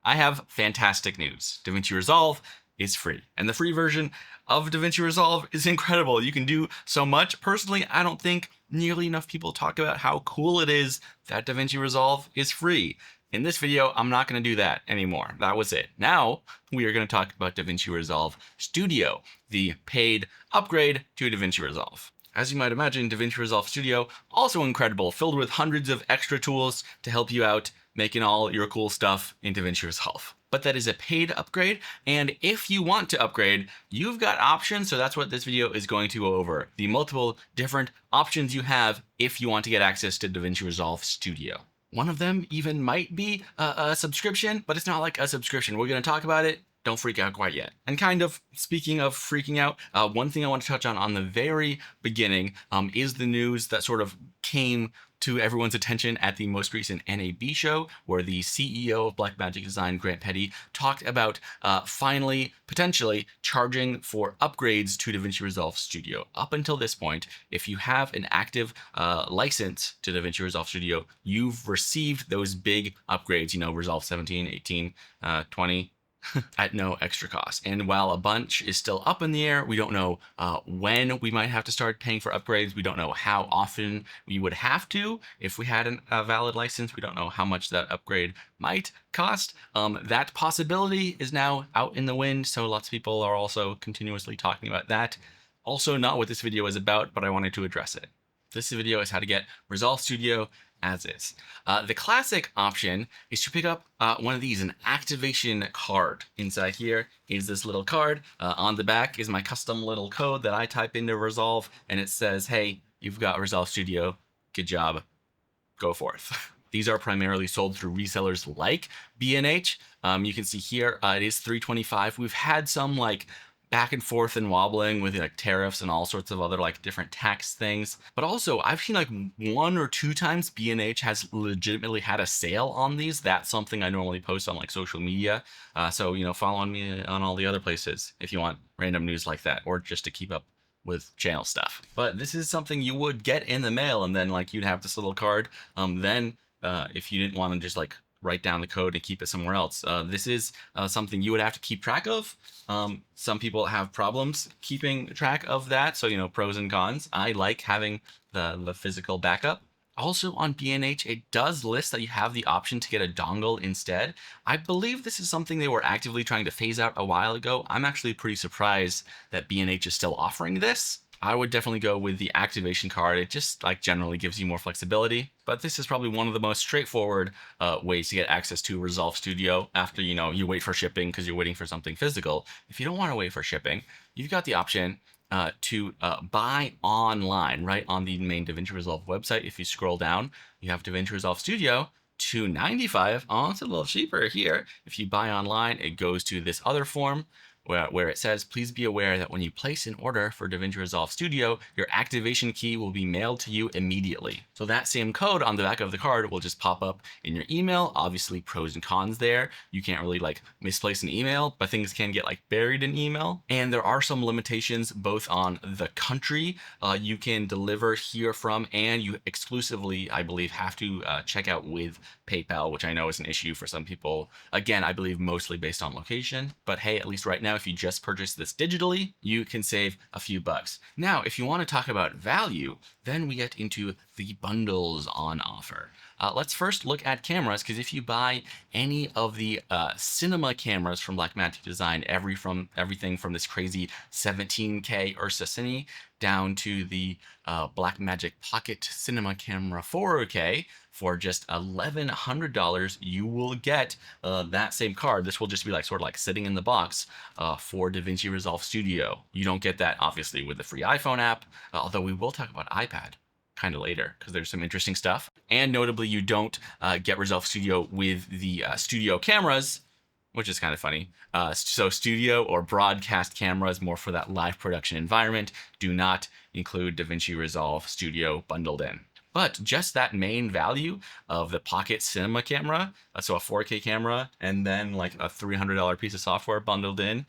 I have fantastic news. DaVinci Resolve is free, and the free version of DaVinci Resolve is incredible. You can do so much. Personally, I don't think nearly enough people talk about how cool it is that DaVinci Resolve is free. In this video, I'm not going to do that anymore. That was it. Now, we are going to talk about DaVinci Resolve Studio, the paid upgrade to DaVinci Resolve. As you might imagine, DaVinci Resolve Studio, also incredible, filled with hundreds of extra tools to help you out making all your cool stuff in DaVinci Resolve. But that is a paid upgrade, and if you want to upgrade, you've got options, so that's what this video is going to go over. The multiple different options you have if you want to get access to DaVinci Resolve Studio. One of them even might be a subscription, but it's not like a subscription. We're going to talk about it. Don't freak out quite yet. And kind of speaking of freaking out, one thing I want to touch on the very beginning is the news that sort of came to everyone's attention at the most recent NAB show, where the CEO of Blackmagic Design, Grant Petty, talked about finally, potentially, charging for upgrades to DaVinci Resolve Studio. Up until this point, if you have an active license to DaVinci Resolve Studio, you've received those big upgrades, you know, Resolve 17, 18, 20, at no extra cost. And while a bunch is still up in the air, we don't know when we might have to start paying for upgrades. We don't know how often we would have to if we had a valid license. We don't know how much that upgrade might cost. That possibility is now out in the wind, so lots of people are also continuously talking about that. Also not what this video is about, but I wanted to address it. This video is how to get Resolve Studio as is. The classic option is to pick up one of these, an activation card. Inside here is this little card. On the back is my custom little code that I type into Resolve, and it says, hey, you've got Resolve Studio. Good job. Go forth. These are primarily sold through resellers like B&H. You can see here it is $325. We've had some like back and forth and wobbling with like tariffs and all sorts of other like different tax things. But also I've seen like 1 or 2 times B&H has legitimately had a sale on these. That's something I normally post on like social media. So, you know, follow me on all the other places if you want random news like that, or just to keep up with channel stuff. But this is something you would get in the mail, and then like you'd have this little card. If you didn't want to just like write down the code and keep it somewhere else. This is something you would have to keep track of. Some people have problems keeping track of that. So, you know, pros and cons. I like having the physical backup. Also on B&H, it does list that you have the option to get a dongle instead. I believe this is something they were actively trying to phase out a while ago. I'm actually pretty surprised that B&H is still offering this. I would definitely go with the activation card. It just like generally gives you more flexibility, but this is probably one of the most straightforward ways to get access to Resolve Studio after, you know, you wait for shipping because you're waiting for something physical. If you don't want to wait for shipping, you've got the option to buy online right on the main DaVinci Resolve website. If you scroll down, you have DaVinci Resolve Studio, $295. Oh, it's a little cheaper here. If you buy online, it goes to this other form where it says, please be aware that when you place an order for DaVinci Resolve Studio, your activation key will be mailed to you immediately. So that same code on the back of the card will just pop up in your email. Obviously pros and cons there. You can't really like misplace an email, but things can get like buried in email. And there are some limitations both on the country you can deliver here from, and you exclusively, I believe, have to check out with PayPal, which I know is an issue for some people. Again, I believe mostly based on location, but hey, at least right now, if you just purchase this digitally, you can save a few bucks. Now, if you want to talk about value, then we get into the bundles on offer. Let's first look at cameras, because if you buy any of the cinema cameras from Blackmagic Design, everything from this crazy 17K Ursa Cine down to the Blackmagic Pocket Cinema Camera 4K, for just $1,100, you will get that same card. This will just be like sort of like sitting in the box for DaVinci Resolve Studio. You don't get that obviously with the free iPhone app, although we will talk about iPad kind of later because there's some interesting stuff. And notably, you don't get Resolve Studio with the studio cameras, which is kind of funny. So studio or broadcast cameras, more for that live production environment, do not include DaVinci Resolve Studio bundled in. But just that main value of the Pocket Cinema camera, so a 4K camera, and then like a $300 piece of software bundled in,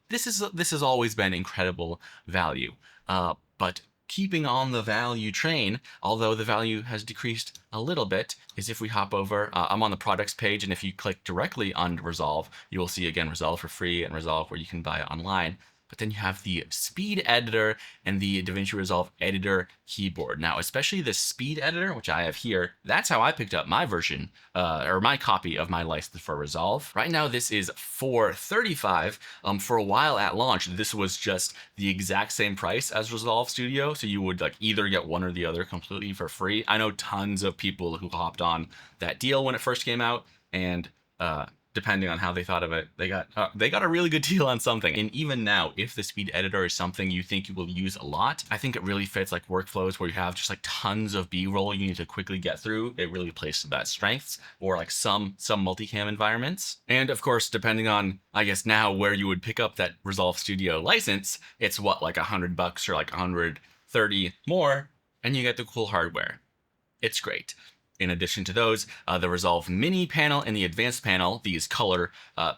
this has always been incredible value. But keeping on the value train, although the value has decreased a little bit, is if we hop over, I'm on the products page, and if you click directly on Resolve, you will see again Resolve for free and Resolve where you can buy it online. But then you have the speed editor and the DaVinci Resolve editor keyboard. Now, especially the speed editor, which I have here, that's how I picked up my version, or my copy of my license for Resolve. Right now, this is $435. For a while at launch, this was just the exact same price as Resolve Studio. So you would like either get one or the other completely for free. I know tons of people who hopped on that deal when it first came out, and depending on how they thought of it, they got a really good deal on something. And even now, if the speed editor is something you think you will use a lot, I think it really fits like workflows where you have just like tons of B-roll you need to quickly get through. It really plays to that strengths, or like some multicam environments. And of course, depending on, I guess now where you would pick up that Resolve Studio license, it's what, like $100 or like 130 more, and you get the cool hardware. It's great. In addition to those, the Resolve Mini panel and the Advanced panel, these color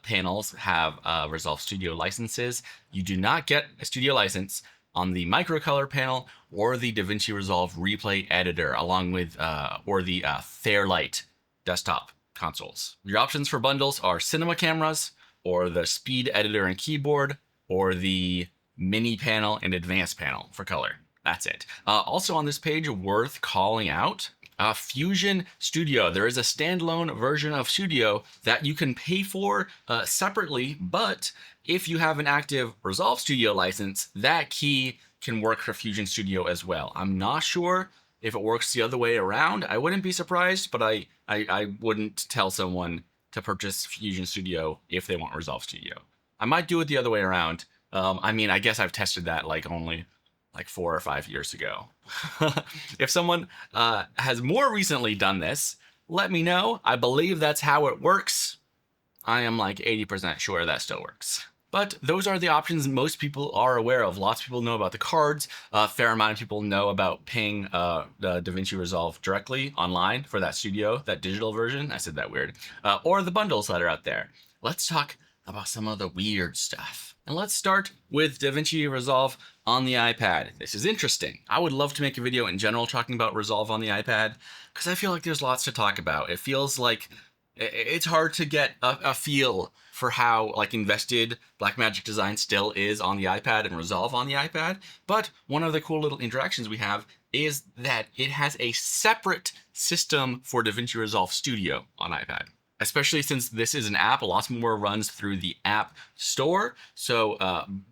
panels have Resolve Studio licenses. You do not get a studio license on the Microcolor panel or the DaVinci Resolve Replay Editor, along with or the Fairlight desktop consoles. Your options for bundles are cinema cameras, or the speed editor and keyboard, or the Mini panel and Advanced panel for color. That's it. Also on this page, worth calling out, Fusion Studio. There is a standalone version of Studio that you can pay for separately, but if you have an active Resolve Studio license, that key can work for Fusion Studio as well. I'm not sure if it works the other way around. I wouldn't be surprised, but I wouldn't tell someone to purchase Fusion Studio if they want Resolve Studio. I might do it the other way around. I mean, I guess I've tested that like only like 4 or 5 years ago. If someone has more recently done this, let me know. I believe that's how it works. I am like 80% sure that still works. But those are the options most people are aware of. Lots of people know about the cards. A fair amount of people know about paying the DaVinci Resolve directly online for that studio, that digital version. I said that weird. Or the bundles that are out there. Let's talk about some of the weird stuff. And let's start with DaVinci Resolve on the iPad. This is interesting. I would love to make a video in general talking about Resolve on the iPad, because I feel like there's lots to talk about. It feels like it's hard to get a feel for how like invested Blackmagic Design still is on the iPad and Resolve on the iPad. But one of the cool little interactions we have is that it has a separate system for DaVinci Resolve Studio on iPad. Especially since this is an app, lots more runs through the App Store. So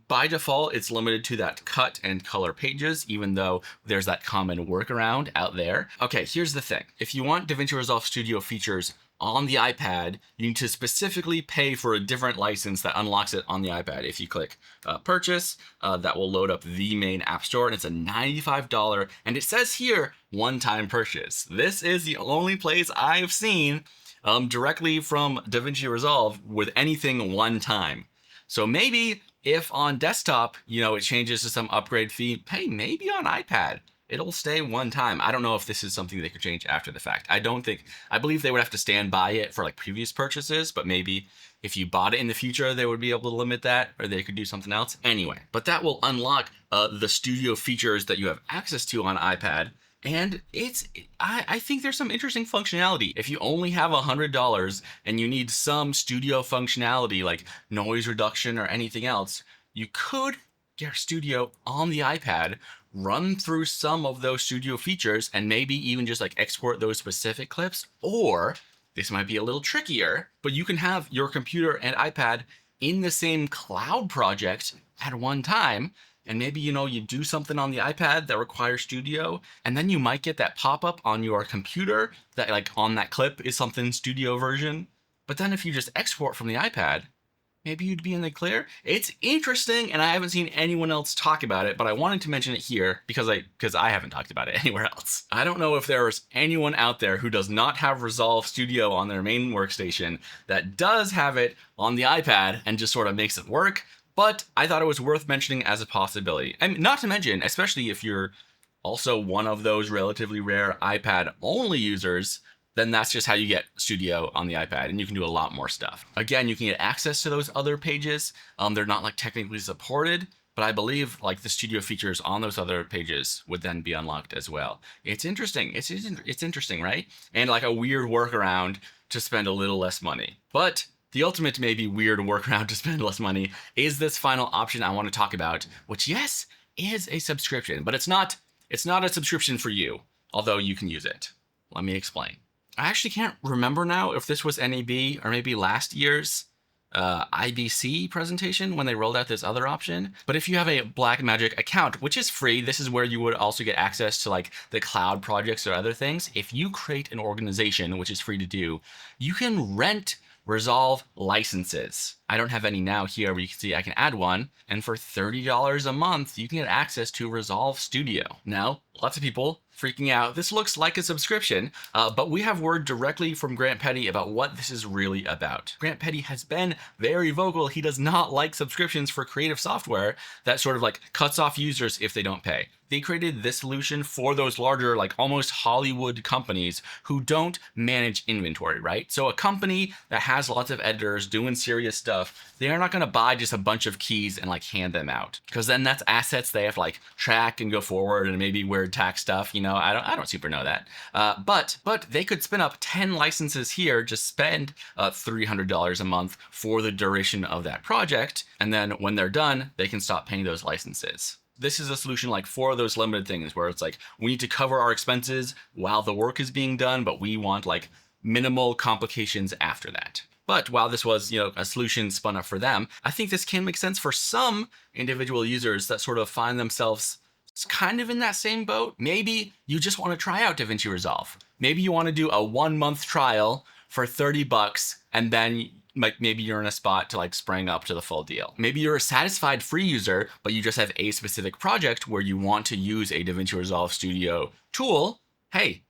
by default, it's limited to that cut and color pages, even though there's that common workaround out there. Okay, here's the thing. If you want DaVinci Resolve Studio features on the iPad, you need to specifically pay for a different license that unlocks it on the iPad. If you click purchase, that will load up the main App Store, and it's a $95, and it says here, one-time purchase. This is the only place I've seen directly from DaVinci Resolve with anything one time. So maybe if on desktop, it changes to some upgrade fee, hey, maybe on iPad, it'll stay one time. I don't know if this is something they could change after the fact. I believe they would have to stand by it for like previous purchases, but maybe if you bought it in the future, they would be able to limit that, or they could do something else. Anyway, but that will unlock the studio features that you have access to on iPad. And I think there's some interesting functionality. If you only have $100 and you need some studio functionality like noise reduction or anything else, you could get Studio on the iPad, run through some of those studio features, and maybe even just like export those specific clips. Or this might be a little trickier, but you can have your computer and iPad in the same cloud project at one time. And maybe, you do something on the iPad that requires Studio, and then you might get that pop-up on your computer that like on that clip is something Studio version. But then if you just export from the iPad, maybe you'd be in the clear. It's interesting, and I haven't seen anyone else talk about it, but I wanted to mention it here because I haven't talked about it anywhere else. I don't know if there's anyone out there who does not have Resolve Studio on their main workstation that does have it on the iPad and just sort of makes it work. But I thought it was worth mentioning as a possibility. And not to mention, especially if you're also one of those relatively rare iPad-only users, then that's just how you get Studio on the iPad, and you can do a lot more stuff. Again, you can get access to those other pages. They're not like technically supported, but I believe like the studio features on those other pages would then be unlocked as well. It's interesting. It's interesting, right? And like a weird workaround to spend a little less money. But the ultimate maybe weird workaround to spend less money is this final option I want to talk about, which yes, is a subscription, but it's not a subscription for you, although you can use it. Let me explain. I actually can't remember now if this was NAB or maybe last year's IBC presentation when they rolled out this other option. But if you have a Blackmagic account, which is free, this is where you would also get access to like the cloud projects or other things. If you create an organization, which is free to do, you can rent Resolve licenses. I don't have any now here, but you can see I can add one. And for $30 a month, you can get access to Resolve Studio. Now, lots of people freaking out. This looks like a subscription, but we have word directly from Grant Petty about what this is really about. Grant Petty has been very vocal. He does not like subscriptions for creative software that sort of like cuts off users if they don't pay. They created this solution for those larger, like almost Hollywood companies who don't manage inventory, right? So a company that has lots of editors doing serious stuff, they are not going to buy just a bunch of keys and like hand them out, because then that's assets they have to like track and go forward, and maybe weird tax stuff. You know, I don't super know that. But they could spin up 10 licenses here, just spend $300 a month for the duration of that project, and then when they're done, they can stop paying those licenses. This is a solution like for those limited things where it's like, we need to cover our expenses while the work is being done, but we want like minimal complications after that. But while this was, a solution spun up for them, I think this can make sense for some individual users that sort of find themselves kind of in that same boat. Maybe you just want to try out DaVinci Resolve. Maybe you want to do a 1-month trial for $30, and then like maybe you're in a spot to like spring up to the full deal. Maybe you're a satisfied free user, but you just have a specific project where you want to use a DaVinci Resolve Studio tool. Hey,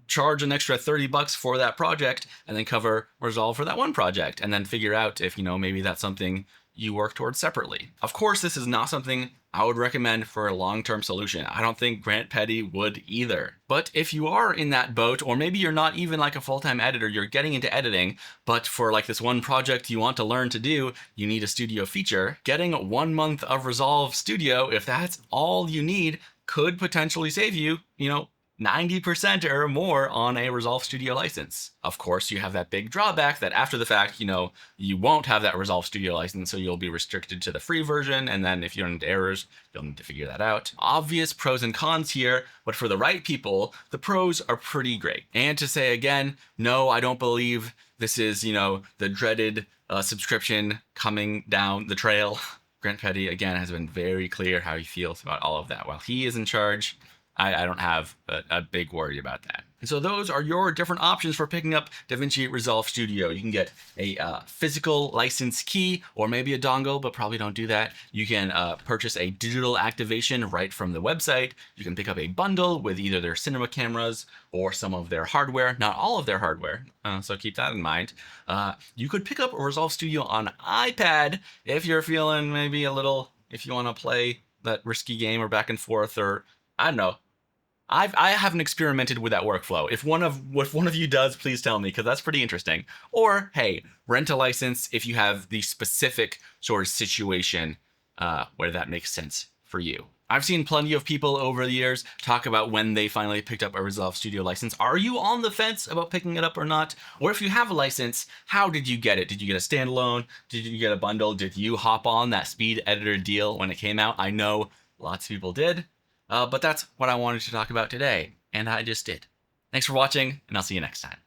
charge an extra $30 for that project and then cover Resolve for that one project, and then figure out if, maybe that's something you work towards separately. Of course, this is not something I would recommend for a long-term solution. I don't think Grant Petty would either. But if you are in that boat, or maybe you're not even like a full-time editor, you're getting into editing, but for like this one project you want to learn to do, you need a studio feature, getting 1 month of Resolve Studio, if that's all you need, could potentially save you, 90% or more on a Resolve Studio license. Of course, you have that big drawback that after the fact, you won't have that Resolve Studio license, so you'll be restricted to the free version, and then if you run into errors, you'll need to figure that out. Obvious pros and cons here, but for the right people, the pros are pretty great. And to say again, no, I don't believe this is, the dreaded subscription coming down the trail. Grant Petty, again, has been very clear how he feels about all of that. While he is in charge, I don't have a big worry about that. And so those are your different options for picking up DaVinci Resolve Studio. You can get a physical license key, or maybe a dongle, but probably don't do that. You can purchase a digital activation right from the website. You can pick up a bundle with either their cinema cameras or some of their hardware, not all of their hardware, so keep that in mind. You could pick up a Resolve Studio on iPad if you're feeling maybe a little, if you want to play that risky game or back and forth, or I don't know. I haven't experimented with that workflow. If one of you does, please tell me, because that's pretty interesting. Or hey, rent a license if you have the specific sort of situation where that makes sense for you. I've seen plenty of people over the years talk about when they finally picked up a Resolve Studio license. Are you on the fence about picking it up or not? Or if you have a license, how did you get it? Did you get a standalone? Did you get a bundle? Did you hop on that speed editor deal when it came out? I know lots of people did. But that's what I wanted to talk about today, and I just did. Thanks for watching, and I'll see you next time.